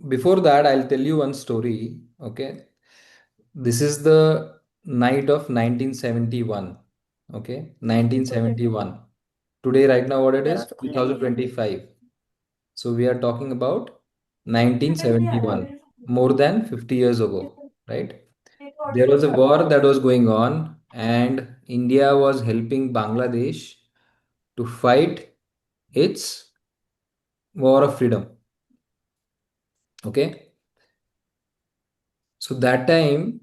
before that, I'll tell you one story. Okay. This is the night of 1971. Okay. Okay. 1971. Today, right now, what it जरा is? तो खुले नहीं है। 2025. So we are talking about 1971, more than 50 years ago, right? There was a war that was going on, and India was helping Bangladesh to fight its war of freedom. Okay. So that time,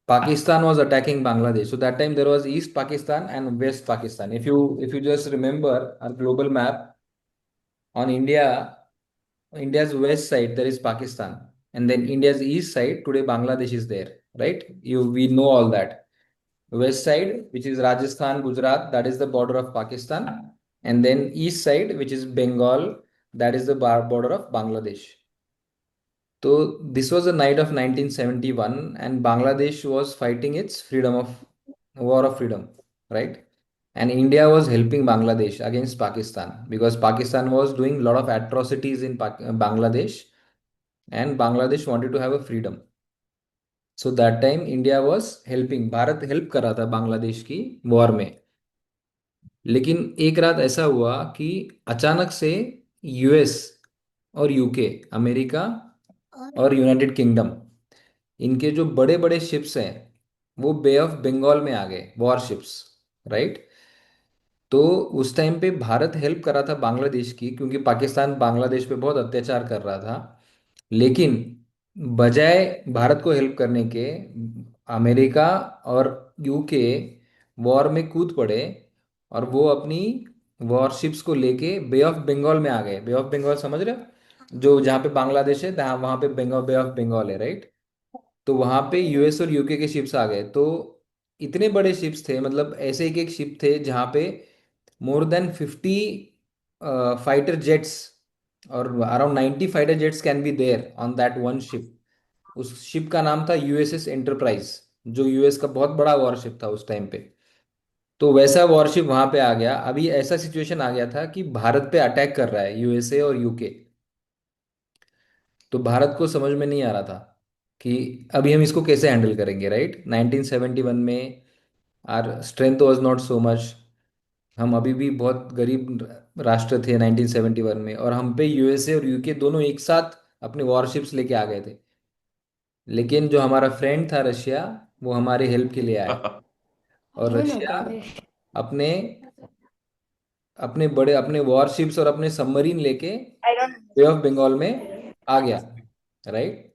Pakistan was attacking Bangladesh. So that time there was East Pakistan and West Pakistan. If you just remember our global map on India, India's west side there is Pakistan, and then India's east side today Bangladesh is there, right? We know all that. West side, which is Rajasthan, Gujarat, that is the border of Pakistan, and then east side, which is Bengal, that is the border of Bangladesh. So this was the night of 1971, and Bangladesh was fighting its freedom of war of freedom, right? And India was helping Bangladesh against Pakistan because Pakistan was doing a lot of atrocities in Bangladesh, and Bangladesh wanted to have a freedom. So that time India was helping, Bharat help कर रहा था बांग्लादेश की war में. लेकिन एक रात ऐसा हुआ कि अचानक से यूएस और यूके, अमेरिका और यूनाइटेड किंगडम, इनके जो बड़े बड़े शिप्स हैं वो बे ऑफ बंगाल में आ गए, वॉरशिप्स, राइट? तो उस टाइम पे भारत हेल्प कर रहा था बांग्लादेश की क्योंकि पाकिस्तान बांग्लादेश पे बहुत अत्याचार कर रहा था. लेकिन बजाय भारत को हेल्प करने के, अमेरिका और यूके वॉर में कूद पड़े, और वो अपनी वॉरशिप्स को लेके बे ऑफ बंगाल में आ गए. बे ऑफ बंगाल समझ रहे हो, जो जहाँ पे बांग्लादेश है जहाँ वहाँ पे बंगाल, बे ऑफ बंगाल है, राइट? तो वहां पे यूएस और यूके के शिप्स आ गए. तो इतने बड़े शिप्स थे, मतलब ऐसे एक एक शिप थे जहां पे मोर देन 50 फाइटर जेट्स और around 90 fighter jets can be there on that one ship. उस शिप का नाम था यूएसएस एंटरप्राइज, जो यूएस का बहुत बड़ा वॉरशिप था उस टाइम पे. तो वैसा वॉरशिप वहां पे आ गया. अभी ऐसा सिचुएशन आ गया था कि भारत पे अटैक कर रहा है यूएसए और यूके. तो भारत को समझ में नहीं आ रहा था कि अभी हम इसको कैसे हैंडल करेंगे, राइट? 1971 में our strength was not so much. हम अभी भी बहुत गरीब राष्ट्र थे 1971 में, और हम पे यूएसए और यूके दोनों एक साथ अपने वॉरशिप्स लेके आ गए थे. लेकिन जो हमारा फ्रेंड था रशिया, वो हमारे हेल्प के लिए आया. और Oh my रशिया God. अपने अपने बड़े अपने वॉरशिप्स और अपने सबमरीन लेके I don't bay of Bengal में आ गया, राइट?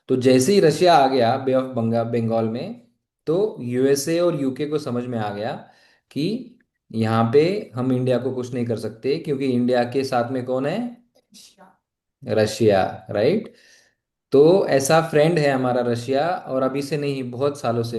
तो जैसे ही रशिया आ गया बे ऑफ बंगाल में, तो यूएसए और यूके को समझ में आ गया कि यहाँ पे हम इंडिया को कुछ नहीं कर सकते क्योंकि इंडिया के साथ में कौन है? Russia, right? तो ऐसा फ्रेंड है हमारा रशिया, और अभी से नहीं बहुत सालों से